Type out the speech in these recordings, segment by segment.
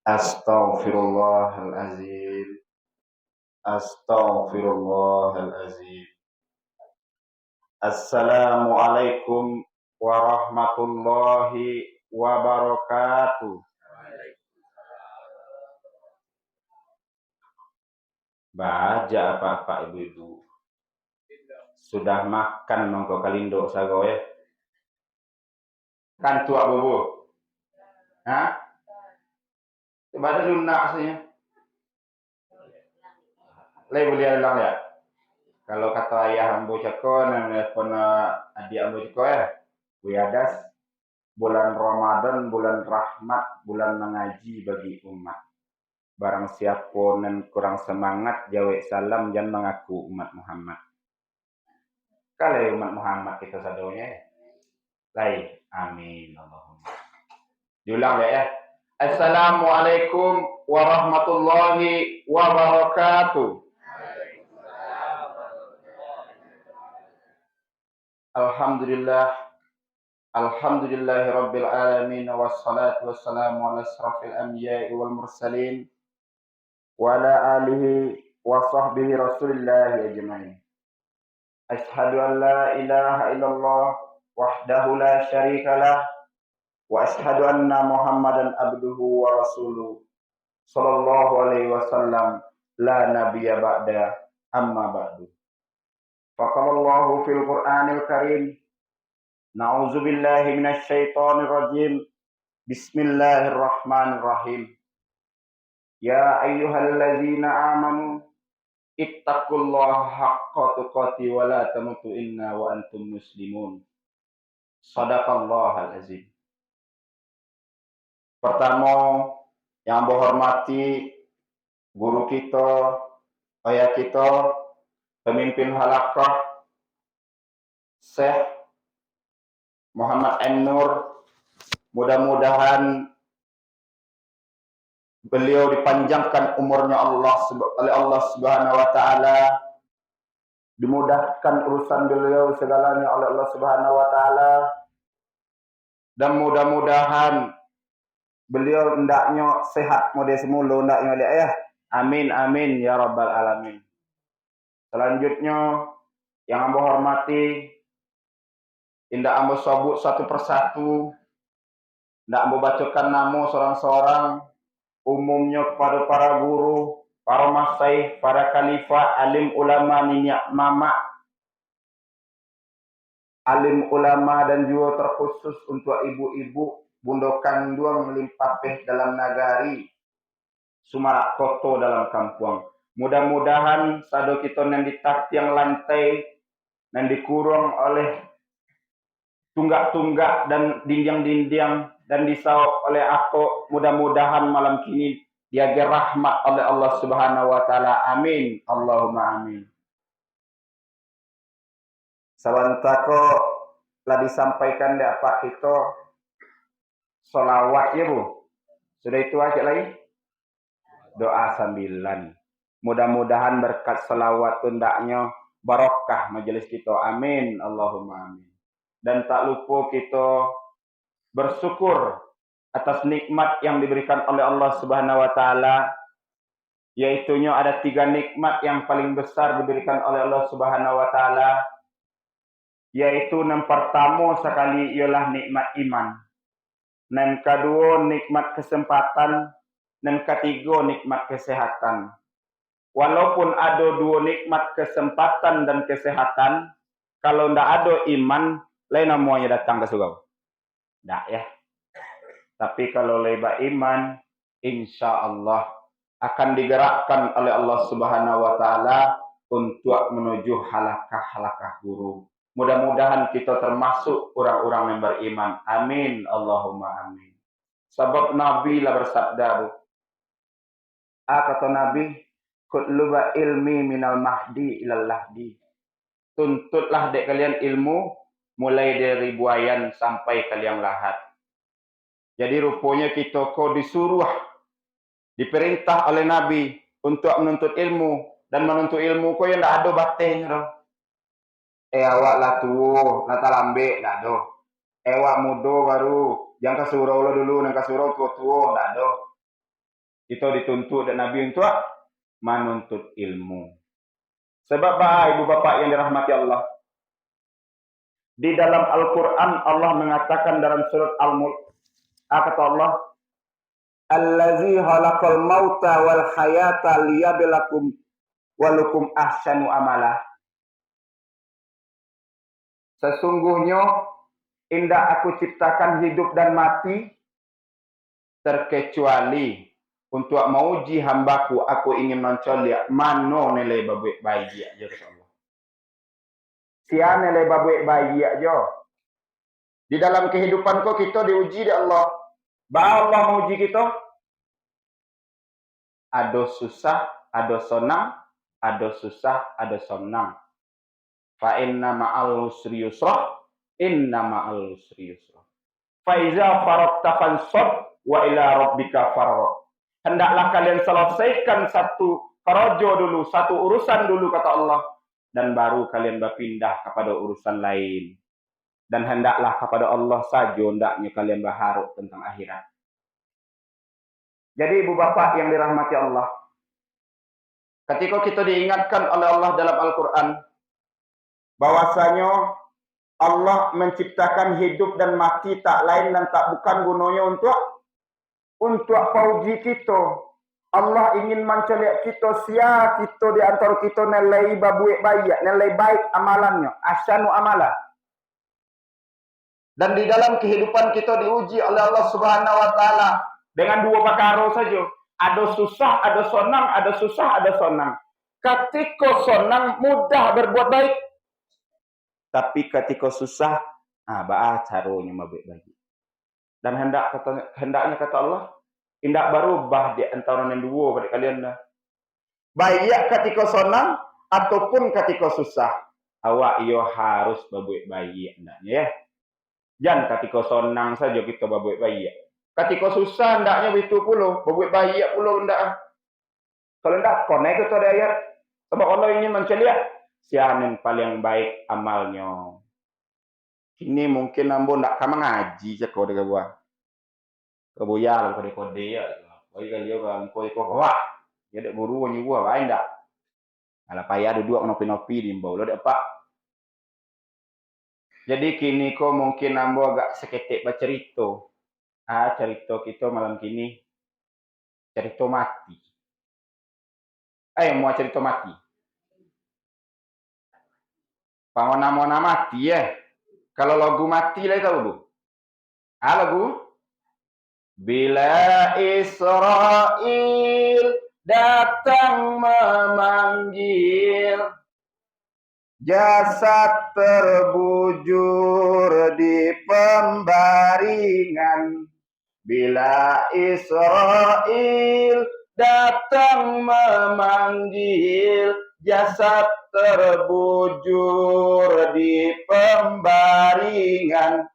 Astaghfirullahalazim. Astaghfirullahalazim. Assalamualaikum warahmatullahi wabarakatuh. Baca apa-apa ibu-ibu. Sudah makan mangko kalindo sago ya? Kan tua bobo. Hah? Coba ada lunak aslinya. Lei boleh ulang ya? Kalau kata ayah ambo cako, nelfon adik ambo cako ya, wiadas bulan Ramadan, bulan rahmat, bulan mengaji bagi umat. Barang siapa nan kurang semangat, jawab salam dan mengaku umat Muhammad. Kalau umat Muhammad kita sadonya, lain. Amin. Allahumma. Diulang ya. Assalamualaikum warahmatullahi wabarakatuh. Alhamdulillah. Alhamdulillahi rabbil alamin wassalatu wassalamu ala asrafil anbiya'i wal mursalin wa ala alihi wa sahbihi rasulillahi ajma'in. Ashhadu an la ilaha illallah wahdahu la syarika lah wa ashhadu anna Muhammadan abduhu wa rasuluh sallallahu alaihi wasallam la nabiyya ba'da amma ba'du. Faqalallahu fil Qur'anil Karim. Na'udzu billahi minasy syaithanir rajim. Bismillahirrahmanirrahim. Ya ayyuhalladzina amanu ittaqullaha haqqa tuqatih wa la tamutunna wa antum muslimun. Shadaqallahal azim. Pertama, yang hormati guru kita, ayah kita, pemimpin halaqah Syekh Muhammad An-Nur, mudah-mudahan beliau dipanjangkan umurnya oleh Allah Subhanahu wa taala, dimudahkan urusan beliau segalanya oleh Allah Subhanahu wa taala, dan mudah-mudahan beliau hendaknya sehat mode semula hendaknya ya. Amin amin ya rabbal alamin. Selanjutnya yang ambo hormati, indah ambo sebut satu persatu, ndak ambo bacakan nama seorang-seorang, umumnya kepada para guru, para masyaikh, para khalifah, alim ulama, minyak mama, alim ulama, dan juga terkhusus untuk ibu-ibu bunda kandung melimpapeh dalam nagari, sumarak koto dalam kampung. Mudah-mudahan sado kita yang ditak yang lantai, yang dikurung oleh tunggak-tunggak dan dinding-dinding dan disau oleh aku, mudah-mudahan malam kini dia rahmat oleh Allah Subhanahu wa taala. Amin. Allahumma amin. Sawantako telah disampaikan di apa kita solawat ya Bu. Sudah itu aja lagi. Doa sambilan. Mudah-mudahan berkat selawat tundaknya barokah majelis kita. Amin. Allahumma amin. Dan tak lupa kita bersyukur atas nikmat yang diberikan oleh Allah Subhanahu wa taala, yaitunya ada 3 nikmat yang paling besar diberikan oleh Allah Subhanahu wa taala, yaitu yang pertama sekali ialah nikmat iman, yang kedua nikmat kesempatan, dan ketiga nikmat kesehatan. Walaupun ada 2 nikmat kesempatan dan kesehatan, kalau tidak ada iman, lain namanya datang ke surga. Tidak ya. Tapi kalau leba iman, insya Allah akan digerakkan oleh Allah Subhanahu wa taala untuk menuju halakah-halakah guru. Mudah-mudahan kita termasuk orang-orang yang beriman. Amin. Allahumma amin. Sebab Nabi lah bersabda, kata Nabi, kutluba ilmi minal mahdi ilal lahdi. Tuntutlah dek kalian ilmu mulai dari buayan sampai kalian lahat. Jadi rupanya kita kok disuruh, diperintah oleh Nabi untuk menuntut ilmu, dan menuntut ilmu kok yang tidak ada batenya. Awak lah tuh, nata lambe, tidak ada. Awak muda baru, jangan kasuruh lo dulu, jangan kasuruh tua-tua, tidak ada. Kita dituntut dan Nabi untuk menuntut ilmu. Sebab ibu bapak yang dirahmati Allah, di dalam Al-Quran Allah mengatakan dalam surat Al-Mulk, kata Allah, Allazi khalaqal mauta wal hayata liyablakum walukum ahsanu amala. Sesungguhnya indah aku ciptakan hidup dan mati terkecuali untuk menguji hambaku. Aku ingin mencoliak mana nilai baik bayi aja Allah. Sia nilai baik bayi aja. Di dalam kehidupan kau kita diuji di Allah. Bah Allah menguji kita. Ada susah, ada senang, ada susah, ada senang. Fa inna ma'al usri yusra, inna ma'al usri yusra. Fa iza faraqta fansab wa ila rabbika farghab. Hendaklah kalian selesaikan satu karajo dulu, satu urusan dulu kata Allah, dan baru kalian berpindah kepada urusan lain. Dan hendaklah kepada Allah saja hendaknya kalian berharap tentang akhirat. Jadi ibu bapak yang dirahmati Allah, ketika kita diingatkan oleh Allah dalam Al-Quran, bahwasanya Allah menciptakan hidup dan mati tak lain dan tak bukan gunanya untuk pauji kita. Allah ingin menceliak kita sia kita di antara kita nilai babuik baik, nilai baik amalannya, asyanu amala. Dan di dalam kehidupan kita diuji oleh Allah Subhanahu wa taala dengan dua perkara saja. Ada susah, ada senang, ada susah, ada senang. Ketika senang mudah berbuat baik. Tapi ketika susah, caranya mabuk baik. Dan hendaknya kata Allah, tindak berubah di antara yang dua pada kalian dah. Baik ketika senang ataupun ketika susah, awak yo harus berbuat baik hendaknya ya. Jangan ketika senang saja kita berbuat baik. Ketika susah hendaknya begitu pula, berbuat baik pula hendak. Kalau hendak konek itu ada ayat. Sebab Allah ingin menceliak siapa yang paling baik amalnya. Ini mungkin ambo ndak kama ngaji ceko dengan gua. Keboyal kode-kode ya. Bagi kalian kan kode wah. Ya dak guru ni gua bae ndak. Ala payah duduk nopi-nopi di mbau lo dak pak. Jadi kini kok mungkin ambo agak seketik bercerita. Cerita kita malam kini cerita mati. Mau cerita mati. Pamona mati ya. Kalau lagu mati lah tahu bu. Lagu Bila Israel datang memanggil, jasad terbujur di pembaringan. Bila Israel datang memanggil, jasad terbujur di pembaringan.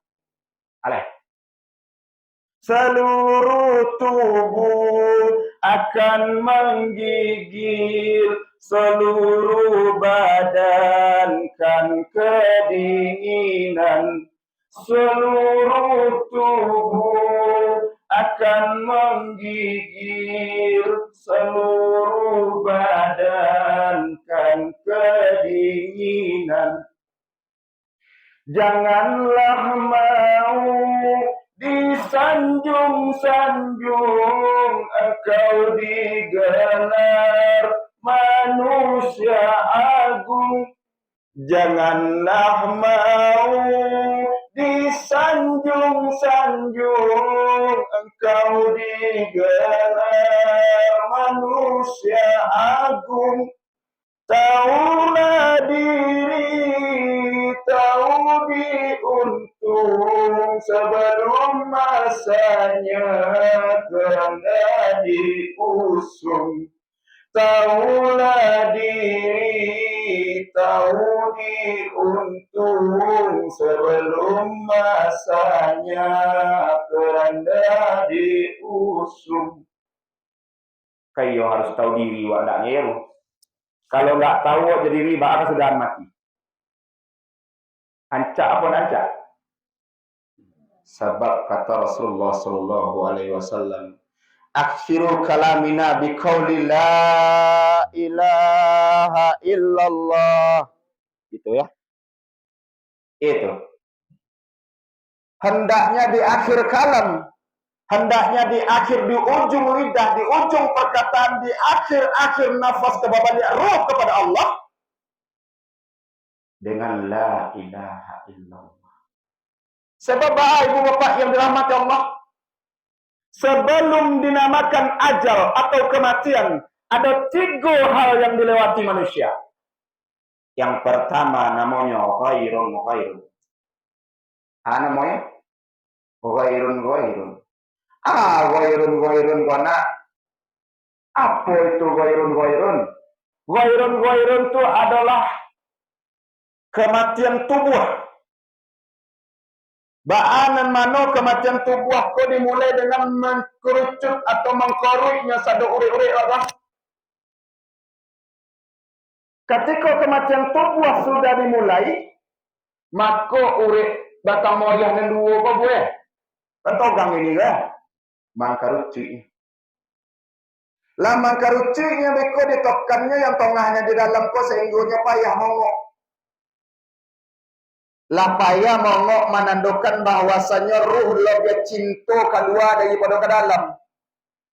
Seluruh tubuh akan menggigil, seluruh badan kan kedinginan. Seluruh tubuh akan menggigil, seluruh badan kan kedinginan. Janganlah mau disanjung-sanjung, engkau digelar manusia agung. Janganlah mau disanjung-sanjung, engkau digelar manusia agung. Taulah diri, tahu diuntung sebelum masanya kerana diusung. Taulah diri, tahu diuntung sebelum masanya kerana diusung. Kayo harus tahu diri wadaknya ya. Kalau nggak tahu jadi riba apa sudah mati. Ancak apa ancak? Sebab kata Rasulullah Sallallahu Alaihi Wasallam, Akhirul kalamina biqauli la ilaha illallah. Gitu ya. Itu. Hendaknya di akhir kalam, hendaknya di akhir, di ujung lidah, di ujung perkataan, di akhir-akhir nafas kebabalik ruh kepada Allah dengan la ilaha illallah. Sebab ibu bapak yang dirahmati Allah, sebelum dinamakan ajal atau kematian, ada 3 hal yang dilewati manusia. Yang pertama namanya ghairun. Namanya ghairun. Ghairun kona. Apa itu ghairun? Ghairun itu adalah kematian tubuh. Baanan mano kematian tubuh ko dimulai dengan mengkerucut atau mengkorupnya satu uri-uri Allah. Ketika kematian tubuh sudah dimulai, maka uri batang moyah dan dua apa gue? Pentogang ini kan? Mangkaruci. Lah mangkarucinya beko ditokannya yang tengahnya di dalam ko sehingga payah mongok. Lapaya mongok menandakan bahwasanya ruh lebih cinta keluar daripada ke dalam.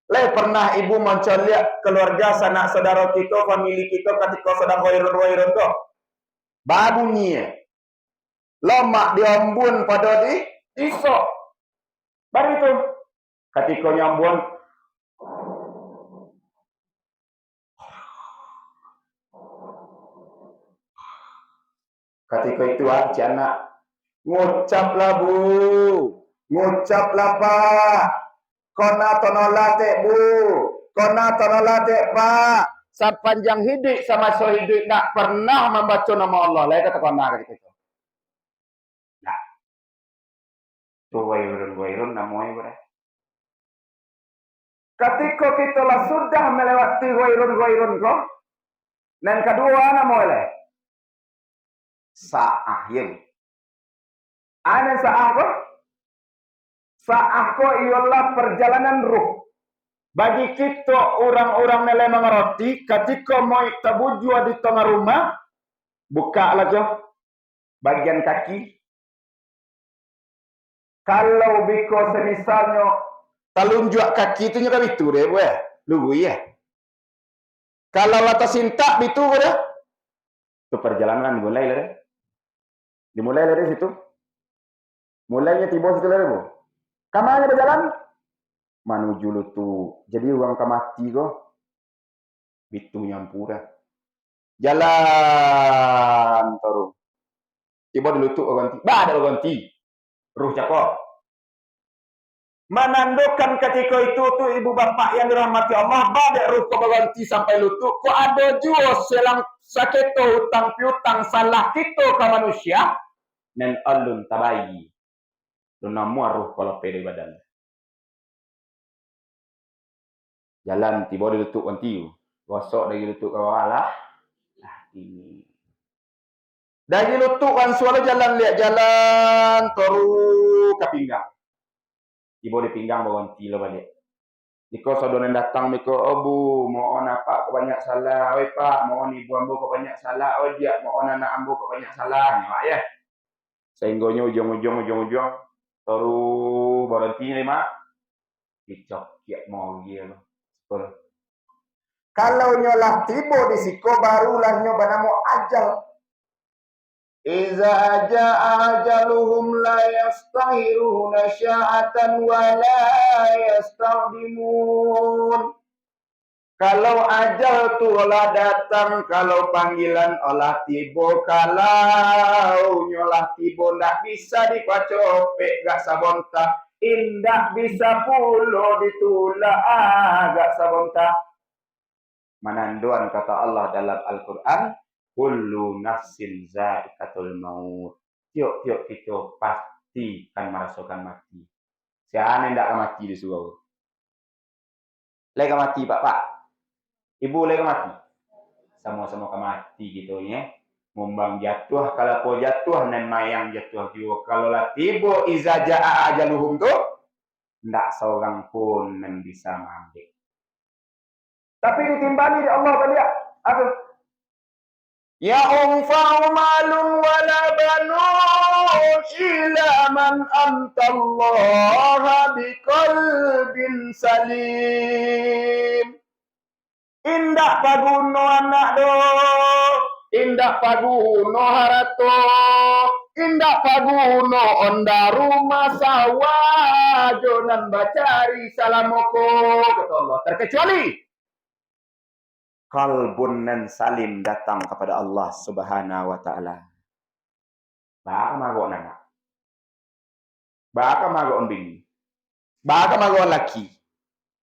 Pernah ibu mencoliak keluarga sanak saudara kita, famili kita ketika sedang ghairun tu. Babunyi. Lomak diombun pada di isok. Baru itu. Ketika nyambun. Ketika itu anak ngucaplah bu, ngucaplah pak, kona tonolate bu, kona tonolate pak. Sepanjang hidup sama so hidup tak pernah membaca nama Allah. Lain kata kona ketika itu. Nah, tu wairun namanya boleh. Ketika kita lah sudah melewati wairun kok, dan kedua namanya sa'ahim. Ada sa'ah ko? Sa'ah ko ialah perjalanan ruh. Bagi kita orang-orang nilai mengerti, ketika mau tabuju di tengah rumah, buka aja bagian kaki. Kalau biko semisalnya talunjuk kaki itu nyuka itu deh, bu ya, lugu ya. Kalau lata sintak itu udah, itu perjalanan dimulai dari situ. Mulainya tiba situ dari bu. Kamanya berjalan menuju lutu. Jadi uang kamati kok. Bitu nyampura. Jalan terus. Tiba di lutu ganti. Ada ganti. Ruh cakap. Menandakan ketika itu tuh ibu bapak yang dirahmati Allah, badai ruh kau ganti sampai lutut. Kok ada juga selang sakit hutang piutang salah kita ke manusia. Nen alun tabayi. Lunamu ruh kalau pede badan. Jalan tiba di lutut ganti. Gosok dari lutut ke bawah lah. Ini. Dari lutut kan suara jalan lihat jalan terus ke pinggang. Ibu di pinggang bawa ganti lo balik. Jika saudara datang miko obu mohon apa banyak salah, oi pak mohon ibu ambu kau banyak salah, oh dia mohon anak ambu kau banyak salah, nih ya. Sehinggonya ujung terus berhenti nih mak, dicok kiak mau dia lo. Kalau nyolah tibo di siko barulah nyoba namo ajal. Iza jaa ajaluhum la yastahiruna sya'atan wa la yastaqdimun. Kalau ajal tu olah datang, kalau panggilan olah tibo, kalau nyolah tibo ndak bisa dipacopek gak sabonta, indak bisa pulo ditulak gak sabonta. Menanduan kata Allah dalam Al-Quran, kullu nafsin za'iqatul maut. Tiap-tiap kita pasti akan merasakan mati. Siapa tidak akan mati di surga? Lega mati pak. Ibu lega mati. Sama-sama akan mati gitu ya. Mumbang jatuh, kalau kau jatuh, dan mayang jatuh juga. Kalau lah tiba iza ja'a ajaluhum tu, ndak seorang pun yang bisa mengambil. Tapi ditimbali di Allah tadi apa? Ya unfa'u malun wala banun ila man antallaha biqalbin salim. Indah paguno anak do, indah paguno harato, indah paguno onda rumah sawah, jonan bacari salamoko, kata Allah. Terkecuali kalbun nan salim datang kepada Allah Subhanahu wa taala. Baka mago nana. Baka mago bini. Baka mago laki.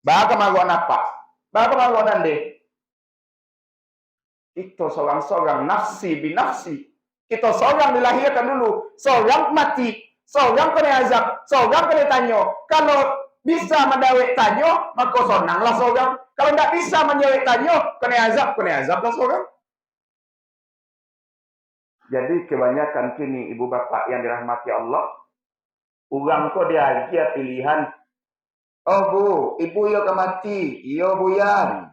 Baka mago napa. Baka mago nande. Itu seorang-seorang nafsi binafsi. Kita seorang dilahirkan dulu, seorang mati, seorang kena azab, seorang kena tanyo. Kalau bisa mendawek tanyo, maka sonanglah seorang. Kalau tidak bisa mendawek tanyo, kena azablah seorang. Jadi kebanyakan kini ibu bapak yang dirahmati Allah, orang kok dia pilihan. Oh bu, ibu yo mati, iyo buyan.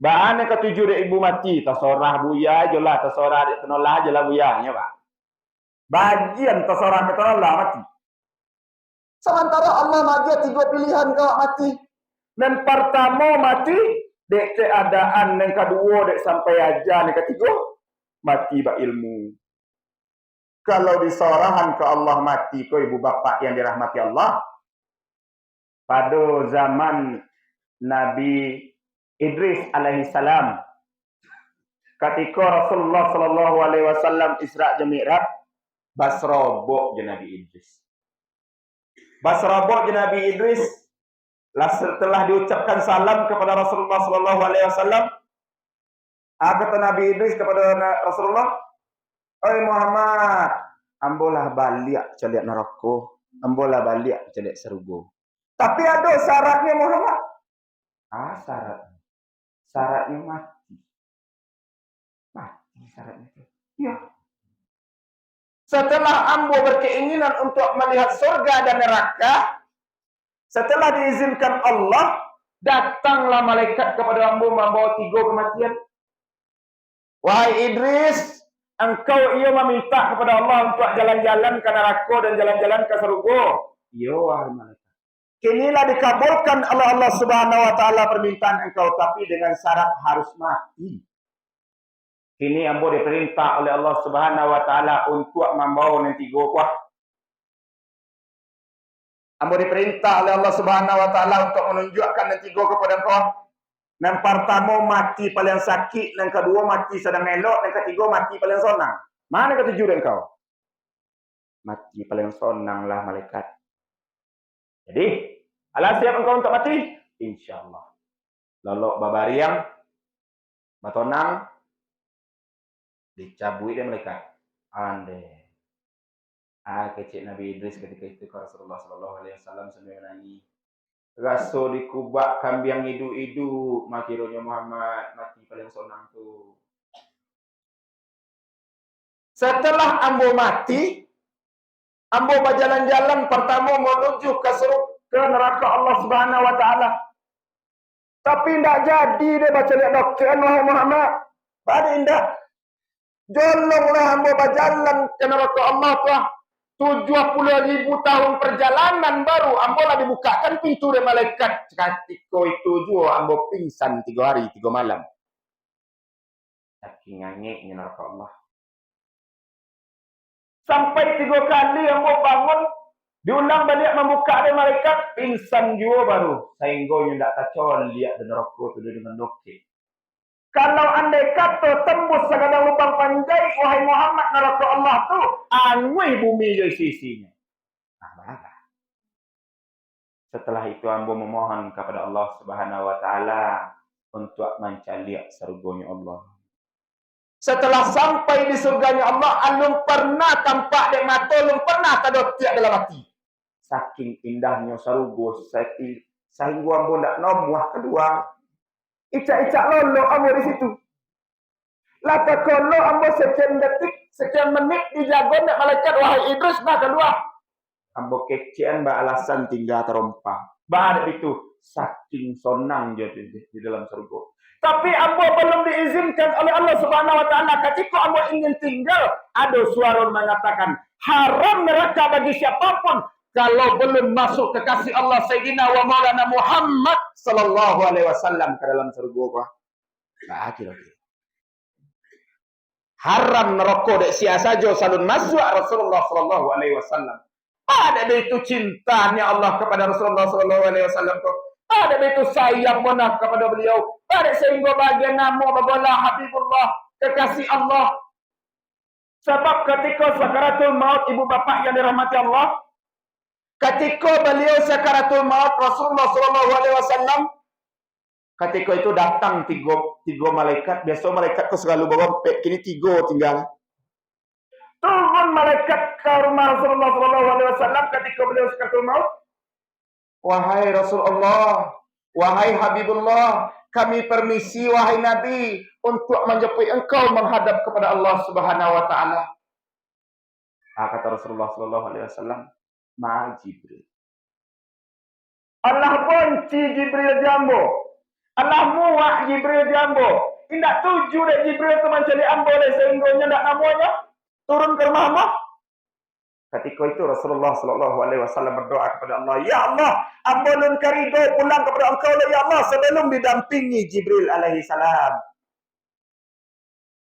Bahan yang ketujuh dek ibu mati, tersorah buya je lah, tersorah dek tenolah je lah buyanya pak. Bagian tersorah ke tenolah mati. Sementara Allah magia 3 pilihan kau mati. Dan pertama mati, dek keadaan yang kedua dek sampai aja yang ketiga, mati bak ilmu. Kalau disorahan ke Allah mati ke ibu bapak yang dirahmati Allah, pada zaman Nabi Idris alaihi salam, ketika Rasulullah sallallahu alaihi wasallam Isra dan Mi'raj, basrobok je Nabi Idris. Basrobok je Nabi Idris, setelah diucapkan salam kepada Rasulullah sallallahu alaihi wasallam, kata Nabi Idris kepada Rasulullah, "Oi Muhammad, ambolah balik celiak neraka, ambolah balik celiak surga. Tapi ada syaratnya Muhammad." Syaratnya mati. Mati syaratnya. Ya. Setelah ambo berkeinginan untuk melihat surga dan neraka, setelah diizinkan Allah, datanglah malaikat kepada ambo membawa 3 kematian. Wahai Idris, engkau meminta kepada Allah untuk jalan-jalan ke neraka dan jalan-jalan ke surga. Iya wahai malaikat. Kinilah dikabulkan oleh Allah Subhanahu wa taala permintaan engkau, tapi dengan syarat harus mati. Kini ambo diperintah oleh Allah Subhanahu wa taala untuk membawa nanti kuah. Ambo diperintah oleh Allah Subhanahu wa taala untuk menunjukkan nanti kepada engkau. Yang pertama mati paling sakit, yang kedua mati sedang elok, yang ketiga mati paling sonang. Mana ketujuh engkau? Mati paling sonang lah malaikat. Jadi, alah siap engkau untuk mati? InsyaAllah. Lalu babariang, batonang, dicabui dia malaikat. Ande. Kecik Nabi Idris ketika itu ke Rasulullah SAW sambil menangis. Raso dikubak kambing idu-idu, makironya Muhammad mati paling sonang tu. Setelah ambo mati, ambo berjalan-jalan pertama menuju ke neraka Allah Subhanahu wa taala. Tapi tidak jadi dia baca lihat dokter Muhammad. Pada indah. Jolonglah ambo berjalan ke neraka Allah tuh. 70.000 tahun perjalanan baru ambo lah dibukakan pintu dari malaikat. Ketika itu juga ambo pingsan 3 hari 3 malam. Saking ngangeknya neraka Allah. Sampai 3 kali ambo bangun, diundang balik membuka dari malaikat, pingsan juga baru. Sehingga tidak kacau lihat di neraka itu dengan dokter. Kalau andai kata tembus segala lubang panjai, wahai Muhammad, neraka Allah tu angui bumi dari sisinya. Nah, setelah itu ambo memohon kepada Allah Subhanahu wa taala untuk mencari surganya Allah. Setelah sampai di surganya Allah, alum pernah tampak dek mata, alum pernah kadok tiak dalam hati. Saking indahnya surga, sehingga ambo ndak nomuah kedua. Icak-icak lolo ambo di situ. Lata kono ambo sekian detik, sekian menit dijago nak malaikat wahai Idris nah kedua. Ambo kecian ba alasan tinggal terompah. Ba ada itu saking sonang jadi di dalam surga. Tapi ambo belum diizinkan oleh Allah Subhanahu wa taala. Ketika ambo ingin tinggal, ada suara mengatakan haram neraka bagi siapapun kalau belum masuk kekasih Allah Sayyidina wa Maulana Muhammad sallallahu alaihi wasallam ke dalam surga. Nah, kira-kira. Haram neraka dek sia saja salun masuk Rasulullah sallallahu alaihi wasallam. Ada itu cintanya Allah kepada Rasulullah sallallahu alaihi wasallam tu. Ada itu sayang mana kepada beliau. Ada sehingga bagian nama bagola Habibullah, kekasih Allah. Sebab ketika sakaratul maut ibu bapak yang dirahmati Allah, ketika beliau sakaratul maut Rasulullah sallallahu alaihi wasallam, ketika itu datang tiga malaikat. Biasa malaikat kau selalu bawa kini tiga tinggal. Turun malaikat ke rumah Rasulullah sallallahu alaihi wasallam ketika beliau sakaratul maut. Wahai Rasulullah, wahai Habibullah, kami permisi wahai Nabi untuk menjemput engkau menghadap kepada Allah Subhanahu wa taala. Kata Rasulullah sallallahu alaihi wasallam, "Ma Jibril." Allah benci Jibril jambo. Allah muak Jibril jambo. Tidak tuju dek Jibril tu mencari ambo dek sehingga ndak namanya turun ke rumah Allah. Ketika itu Rasulullah sallallahu alaihi wasallam berdoa kepada Allah, "Ya Allah, ambilun karido pulang kepada Engkau ya Allah sebelum didampingi Jibril alaihi salam."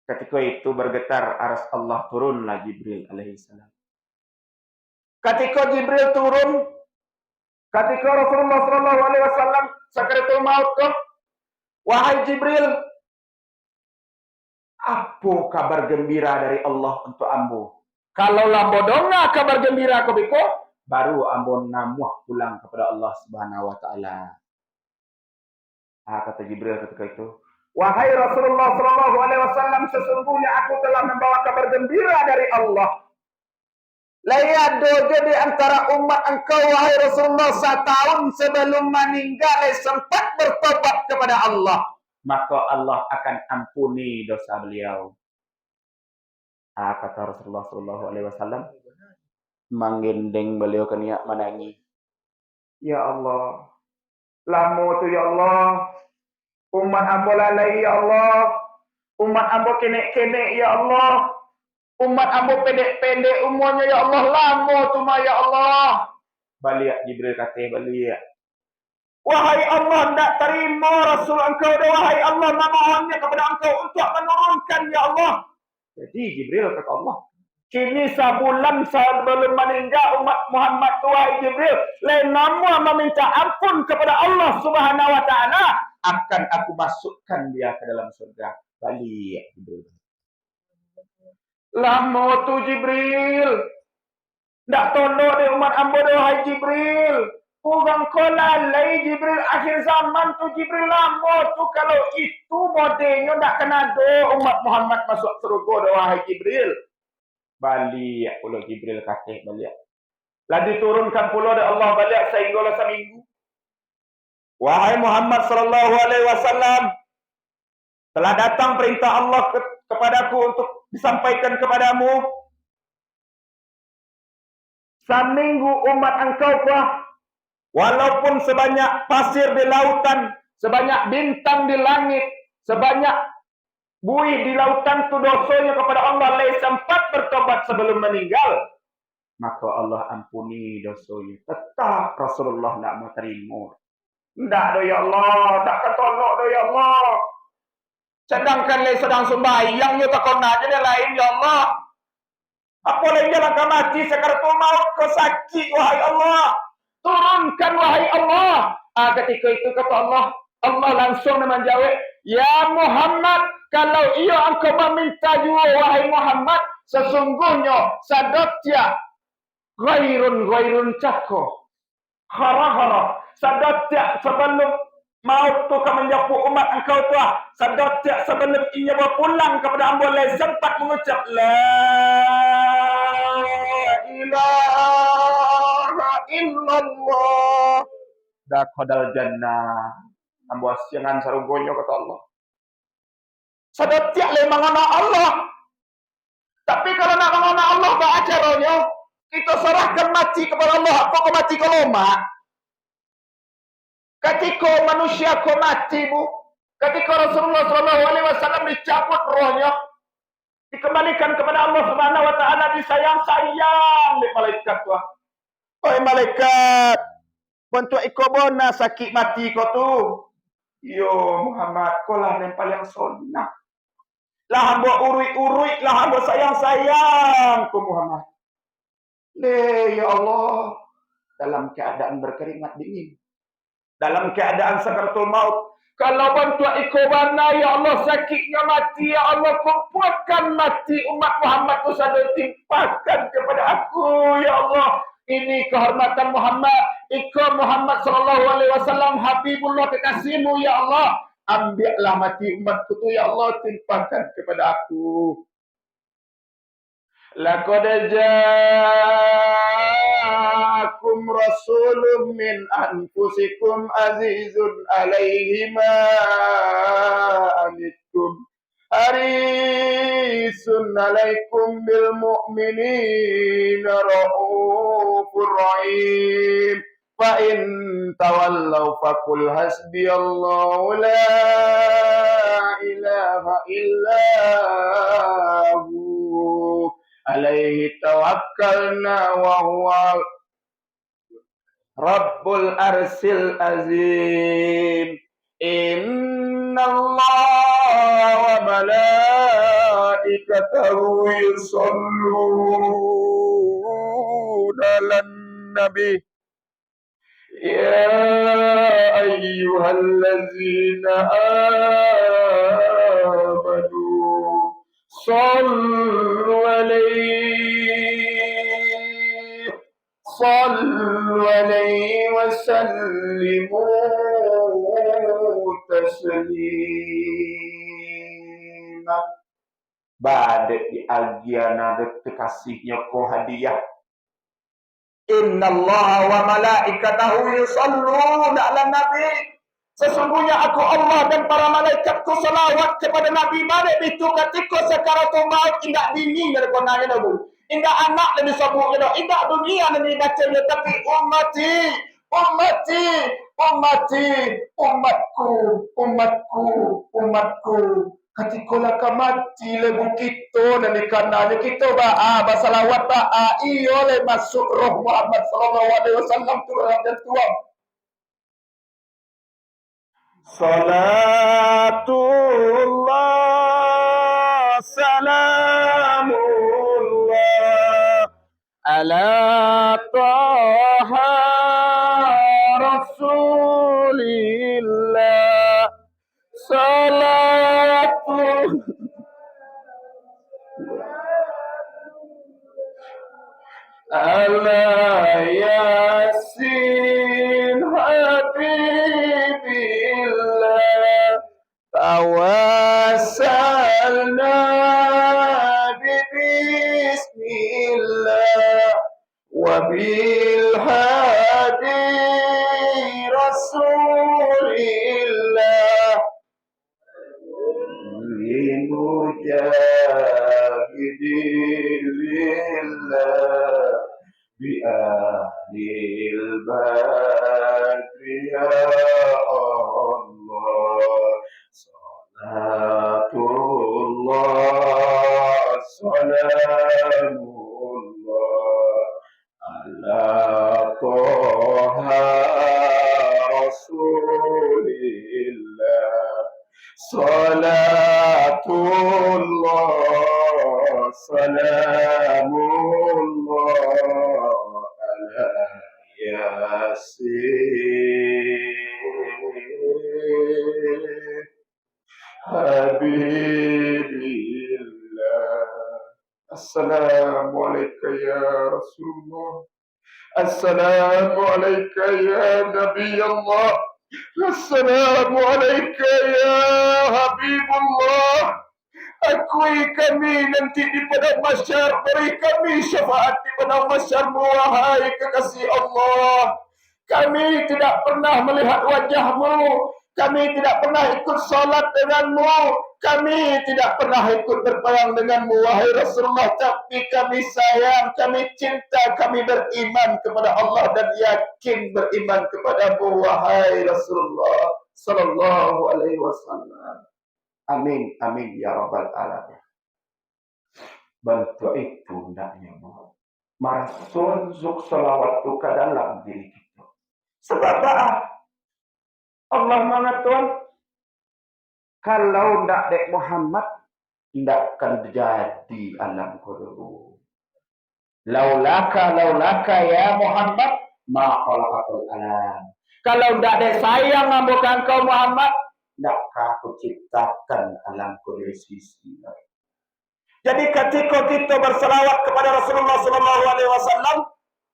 Ketika itu bergetar arsy Allah, turunlah Jibril alaihi salam. Ketika Jibril turun, ketika Rasulullah sallallahu alaihi wasallam sakaratul maut, wahai Jibril, apa kabar gembira dari Allah untuk ambo? Kalau lambo dongna kabar gembira ko biko, baru ambo namuh pulang kepada Allah Subhanahu wa taala. Kata Jibril ketika itu, wahai Rasulullah sallallahu alaihi wasallam, sesungguhnya aku telah membawa kabar gembira dari Allah. Layado jadi antara umat engkau wahai Rasulullah 1 tahun sebelum meninggal sempat bertobat kepada Allah, maka Allah akan ampuni dosa beliau. Kata Rasulullah sallallahu alaihi wasallam, menggendeng beliau ke niat menangis. Ya Allah, lama tu ya Allah, umat ambo lalai ya Allah, umat ambo kenek-kenek ya Allah, umat ambo pendek-pendek umurnya ya Allah, lama tu ma ya Allah. Balik Jibril kata balik. Wahai Allah, tidak terima Rasul engkau, wahai Allah, memohonnya kepada engkau untuk menurunkan ya Allah. Jadi Jibril kata Allah, kini sebulan sebelum meninggal umat Muhammad wahai Jibril, lain nama meminta ampun kepada Allah Subhanahu wa taala, akan aku masukkan dia ke dalam surga. Balik Jibril. Lama tu Jibril. Tak tolong dia umat hamba dia wahai Jibril. Orang kolalai Jibril akhir zaman tu Jibril lama tu, kalau itu modelnya tak kena do umat Muhammad masuk surga dah wahai Jibril. Balik pula Jibril kata balik. Lah diturunkan pula dah Allah balik sehingga seminggu. Wahai Muhammad sallallahu alaihi wasallam, telah datang perintah Allah kepadaku untuk disampaikan kepadamu. Seminggu umat engkau kuah, walaupun sebanyak pasir di lautan, sebanyak bintang di langit, sebanyak buih di lautan, tu dosanya kepada Allah lai sempat bertobat sebelum meninggal, maka Allah ampuni dosanya. Tetap Rasulullah tidak mau terima. Tidak do ya Allah, tak ketolok do ya Allah. Sedangkan lai sedang sembahyangnya tak kena jadi lain ya Allah. Apa lagi jalan ke mati sakaratul maut kau sakit wahai Allah. Turunkan wahai Allah. Ketika itu kata Allah, Allah langsung menjawab, ya Muhammad, kalau ia engkau meminta jua wahai Muhammad, sesungguhnya sadatya ghairun cako hara-hara. Sadatya sebelum maut tu kau menjemput umat engkau tu, sadatya sebelum ia berpulang kepada ambulans sempat mengucap la ilaha illallah dakhodal jannah, ambo siangan sarugonyo kata Allah. Sadatya le mangana Allah. Tapi kalau nak mangana Allah ba acaranya, Kita serahkan mati kepada Allah. Kau mati ke loma. Ketika manusia kau mati, Bu. Ketika Rasulullah SAW dicabut rohnya, dikembalikan kepada Allah Subhanahu Wa Taala, disayang-sayang oleh malaikat Tuhan. Oi malaikat, bentuk ikobona sakit mati kau tu. Yo Muhammad, kau lah yang paling sunnah. Lah hamba urui-urui, lah hamba sayang-sayang ku Muhammad. Ya Allah, dalam keadaan berkeringat dingin, dalam keadaan sakaratul maut, kalau bantu ikobana, ya Allah sakitnya mati, ya Allah kumpulkan mati umat Muhammad tu saja timpakan kepada aku, ya Allah. Ini kehormatan Muhammad, ikut Muhammad SAW, Habibullah kekasihmu, ya Allah. Ambillah mati umatku tu, ya Allah, timpakan kepada aku. Laqad ja'akum rasulun min anfusikum azizun alaihi ma anittum harisun alaikum bil mu'minina raufur rahim. Fa in tawallaw faqul hasbiyallahu la ilaha illa hu alaihi tawakkalna wa huwa rabbul arsil azim. Inna Allah wa malaikatahu yusalluna ala nabi ya ayyuhallazina amanu sallu alaihi wa sallimu taslima. Badai di agiana kekasihnya ko hadiah. Inna Allah wa malaikatahu yusalluna ala nabi. Sesungguhnya aku Allah dan para malaikatku salawat kepada Nabi. Mana itu ketika sakaratul maut indak bini dari konanya nabu. Indak anak dan disebutnya, indak dunia dan dibacanya, tapi umatku. Ketika mati lebu kita dan dikananya kita basalawat iyo le masuk roh Muhammad sallallahu alaihi wasallam turun dan tuang. Salatullah salamullah ala taha rasulillah. Salatul ala yasin habibillah. Tawassalna bismillah wa bil hadi rasulillah limujahidillah bi ahlil badri ya Allah. Salatullah salamullah ala toha rasulillah. Salatullah salamullah ala yasin habibillah. Assalamualaikum ya Rasulullah. Assalamualaikum ya Nabi Allah. Assalamualaikum ya Habibullah. Akui kami nanti di padang mahsyar, beri kami syafaat di padang mahsyar, wahai kekasih Allah. Kami tidak pernah melihat wajahmu, kami tidak pernah ikut salat denganmu, Kami tidak pernah ikut berperang denganmu, wahai Rasulullah, tapi kami sayang, kami cinta, kami beriman kepada Allah dan yakin beriman kepadamu, wahai Rasulullah sallallahu alaihi wasallam. Amin, amin ya rabbal alamin. Bantu itu hendaknya marasun zuk salawat itu ke dalam diri kita. Sebab Allah mengatakan kalau ndak dek Muhammad ndak akan jadi alam kubur. Laulaka ya Muhammad ma khalaqatul alam. Kalau ndak dek sayang bukan kau Muhammad, ndak aku ciptakan alam kubur sisi. Jadi ketika kita berselawat kepada Rasulullah sallallahu alaihi wasallam,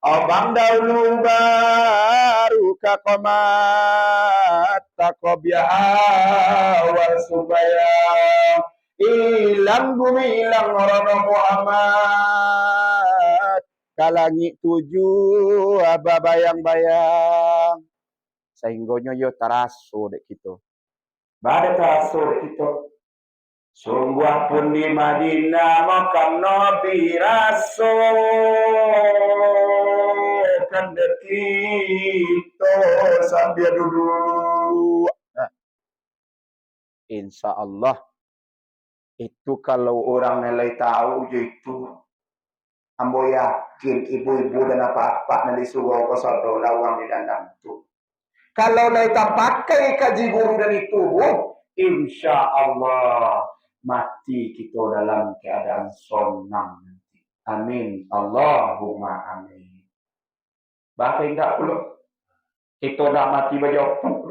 abang dahulu baru kakomat takobia awal supaya ilang bumi ilang rono Muhammad kalangi tujuh aba bayang-bayang sehingga yo taraso dek kita bade taraso dek kita sungguh pun di Madinah makam Nabi Rasul kan kita sambil duduk. Nah, insya Allah itu kalau orang nilai tahu itu ambo yakin ibu-ibu dan apa-apa nanti suruh ke sodo lawang di dandang itu. Kalau kita pakai kaji guru dan itu, insya Allah mati kita dalam keadaan sonang nanti. Amin. Allahumma amin. Bahkan tidak perlu. Kita nak mati berjauh.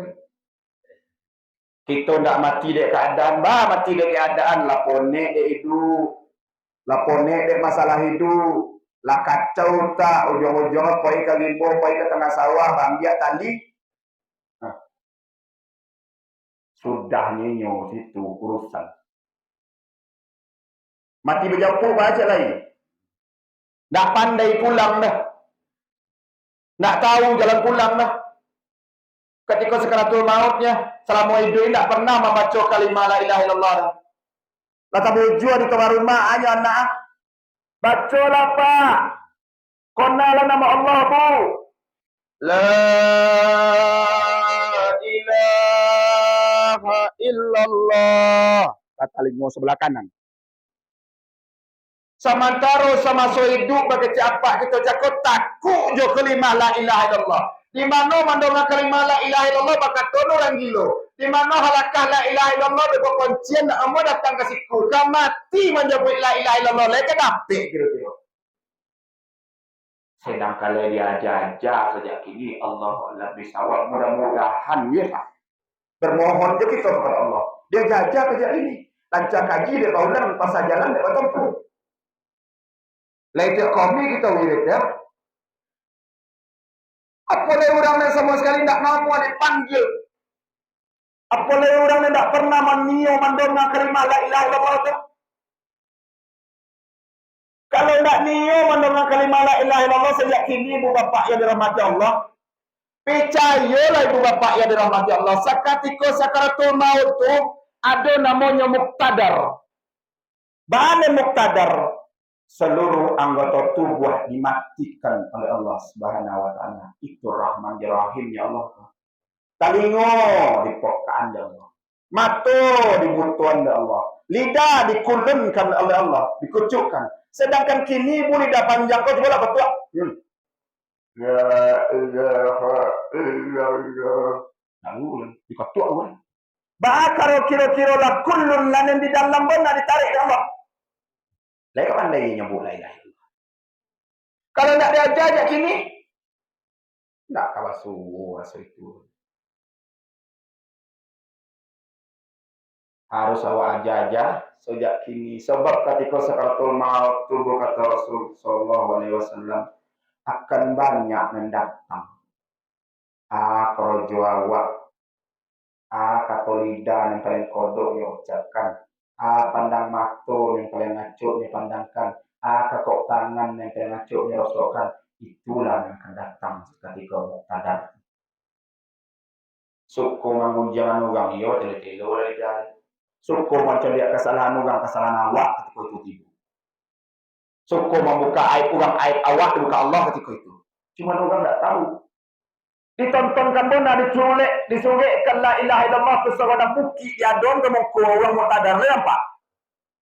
Kita nak mati dek keadaan. Mati dek keadaan. Lapone dek hidup. Lapone dek masalah hidup. Lah kacau tak. Ujung-ujung poi ke limbo, poi ke tengah sawah. Bambiak tali. Sudah nyenyo situ urusan. Mati berjauh baca lagi. Nak pandai pulang dah. Nak tahu jalan pulang dah. Ketika sakaratul mautnya, selama hidup tidak pernah membaca kalimah la ilaha illallah. Lata bujua di kamar rumah aja anak. Bacalah Pak. Konalah nama Allah Bu. La ilaha illallah. Kata lingo sebelah kanan. Samantara sama so hidup bagi siapa kita cakap takut jo kalimah la ilaha illallah. Di mana mandonga kalimah la ilaha illallah bakat tono orang gilo. Di mana halakah la ilaha illallah de kuncian amo datang ke siku. Ka mati menyebut la ilaha illallah lek dapet kira-kira. Sedang kalau dia jajah sejak kini Allah bisawab mudah-mudahan ya Pak. Bermohon je kita kepada Allah. Dia jajah sejak ini. Lancar kaji dia ulang pasal jalan dia tempuh. Lainnya kami kita wirid ya. Apalagi orang yang sama sekali tidak mau dipanggil. Apalagi orang yang tidak pernah menio mendongak kalimah la ilaha illallah itu. Kalau tidak nio mendongak kalimah la ilaha illallah sejak kini ibu bapak yang dirahmati Allah. Percayalah ibu bapak yang dirahmati Allah. Sakatiko sakaratul maut itu ada namanya muktadar. Bahan muktadar. Seluruh anggota tubuh dimatikan oleh Allah Subhanahu wa taala. Itu Rahman Rahim ya Allah. Talingo dipokaan ya Allah. Mata dibutuhan ya Allah. Lidah dikulunkan oleh Allah, dikucukkan. Sedangkan kini bu lidah panjang kau coba betul. Ya ilaha illallah. Lalu dikucuk Allah. Bakar kira-kira lah kullun lanen di dalam benar ditarik ya Allah. Lagi pandai nyebut la ilaha illallah. Kalau nak diajar kini, nak kawasu rasa itu. Harus awak aja sejak kini. Sebab ketika sakaratul maut tubuh kata Rasul sallallahu alaihi wasallam akan banyak mendatang. Krojo awak. Kata lidah yang paling kodok yang ucapkan. Pandang mata yang paling ngaco dipandangkan, kakok tangan yang paling ngaco dirosokkan, itulah yang akan datang ketika muktadar. Suku mangun jangan orang iyo tele-tele oleh jari. Syukur macam lihat kesalahan orang, kesalahan awak ketika itu tiba. Syukur membuka aib orang, aib awak dibuka Allah ketika itu. Cuma orang tak tahu. Ditontonkan bona, diculik, disurikkan la ilaha illallah ke seorang bukit di adon ke muka orang muqtadar nampak.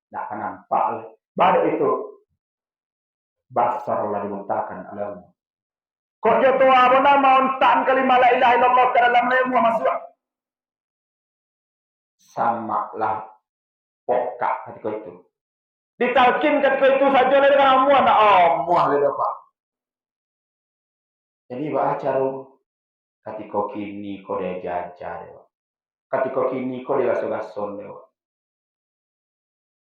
Tak akan nampak. Baru itu basar Allah dibutakan alam. Kok dia tua bona mau entan kalimah la ilaha illallah ke dalam ilmu masuk. Sama lah pokak ketika itu. Ditalkin ketika itu saja dengan amuan. Muah le dapat. Jadi baca ketika kini kau dia jajar. Ketika kini kau dia gaso-gason.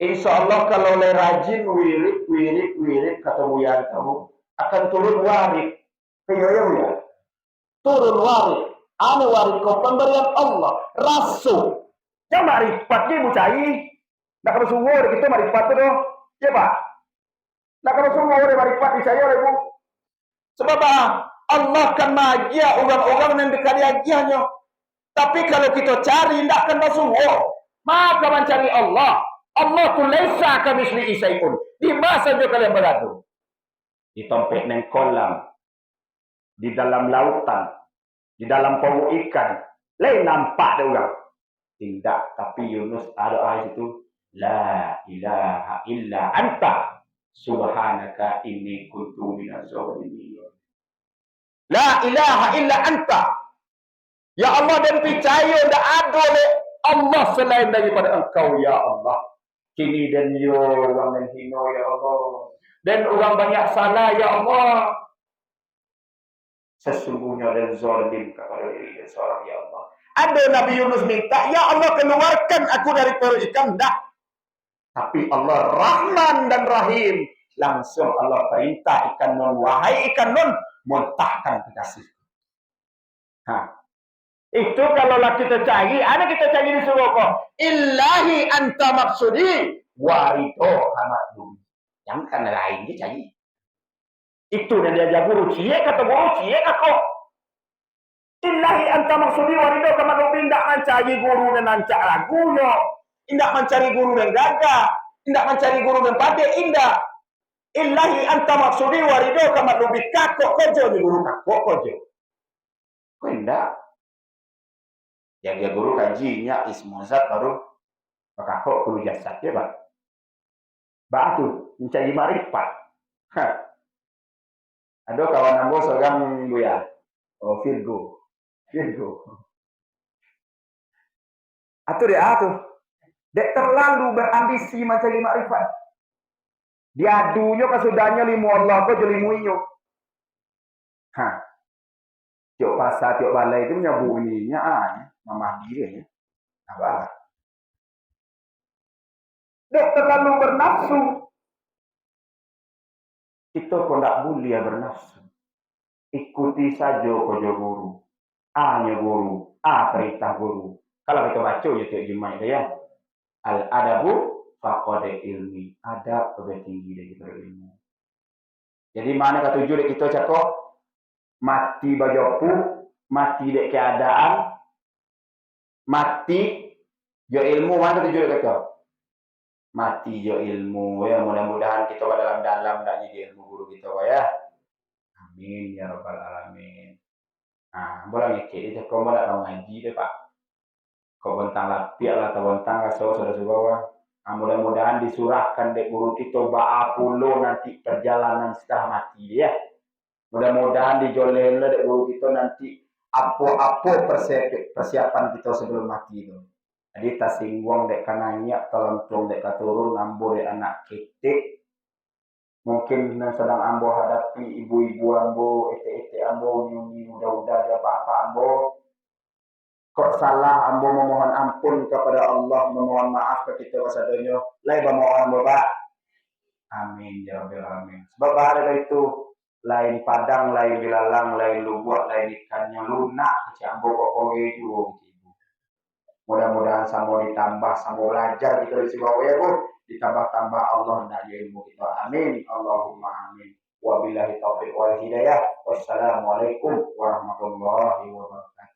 Insya Allah kalau le rajin wirid kata buyan kamu akan turun warid. Ya. Turun warid. Ane warid kau pemberian Allah. Rasul. Yang marifat dia mucai. Nak kalau sungguh kita marifat tu doh. Ya Pak. Nak kalau sungguh dia marifat di saya oleh Bu. Sebab Allah kan magia orang-orang yang dekat agianya. Tapi kalau kita cari tidak akan bersungguh. Maka mencari Allah. Allah tu laisa kamitslihi syai'un. Di mana saja kalian berada. Di tempat neng kolam. Di dalam lautan. Di dalam pau ikan. Lain nampak dia orang. Tidak, tapi Yunus ada ayat itu la ilaha illa anta subhanaka inni kuntu minaz zalimin. La ilaha illa anta. Ya Allah, dan percaya tidak ada oleh Allah selain daripada engkau ya Allah. Kini dan yo orang yang hina ya Allah. Dan orang banyak salah ya Allah. Sesungguhnya dan zalim kepada diri seorang ya Allah. Ada Nabi Yunus minta, ya Allah keluarkan aku dari perut ikan. Tak. Tapi Allah Rahman dan Rahim. Langsung Allah perintah ikan nun. Wahai ikan nun, muntahkan kekasih. Itu kalau kita cari, ada kita cari di surga. Illahi anta maksudi. Warido amat bumi. Yang kan lain dia cari. Itu yang dia guru. Cie kata guru, cie kata. Illahi anta maksudi warido kama dobi tidak mencari guru dan nancak lagunya, tidak mencari guru dan gagah, tidak mencari guru dan pade indah. Illahi anta maksudi warido kama dobi kakok kojo di guru kakok kojo. Kok indah? Yang dia guru kajinya ismuzat baru kakok guru jasad ya Pak. Batu mencari marifat. Ada kawan ambo seorang bu ya, Virgo. Atau dia dek terlalu berambisi mencari makrifat. Diadunya kesudahnya limu Allah kok jelimuinyo. Tiok pasar, tiok balai itu punya bunyinya mamah diri ya. Apa? Dek terlalu bernafsu. Kita kok tak boleh bernafsu. Ikuti saja kojo guru. A-nya guru, A perintah guru. Kalau kita baca ya tiap Jumat ya. Al-adabu faqad ilmi. Adab lebih tinggi daripada ilmu. Jadi mana ketujuh dek kita cakap mati bajopu, mati dek keadaan, mati jo ilmu. Mana ketujuh dek kita? Mati jo ilmu ya. Mudah-mudahan kita dalam-dalam dak jadi ilmu guru kita ya. Amin ya rabbal alamin. Boleh ngecek dia kau malah tahu ngaji deh Pak. Kau bentang lapiak lah atau bentang kasau sudah bawah. Mudah-mudahan disurahkan dek guru kita ba'apulo nanti perjalanan setelah mati ya. Mudah-mudahan dijolehin lah dek guru kita nanti apa persiapan kita sebelum mati itu. Jadi tak singgung dek kananya telontung dek katurun ambo dek anak ketik. Mungkin sedang ambo hadapi ibu-ibu ambo, ete-ete ambo, nyumi muda-muda apa-apa ambo. Kok salah ambo memohon ampun kepada Allah, memohon maaf ke kita wasadanya. Lai memohon ambo Pak. Amin ya rabbal alamin. Sebab ada itu lain padang, lain bilalang, lain lubuk, lain ikannya lunak. Kecik ambo kok kowe itu. Mudah-mudahan sambo ditambah, sambo belajar kita di bawah ya Bu. Ditambah-tambah Allah nak ilmu kita. Amin. Allahumma amin. Wabillahi taufiq wal hidayah. Wassalamualaikum warahmatullahi wabarakatuh.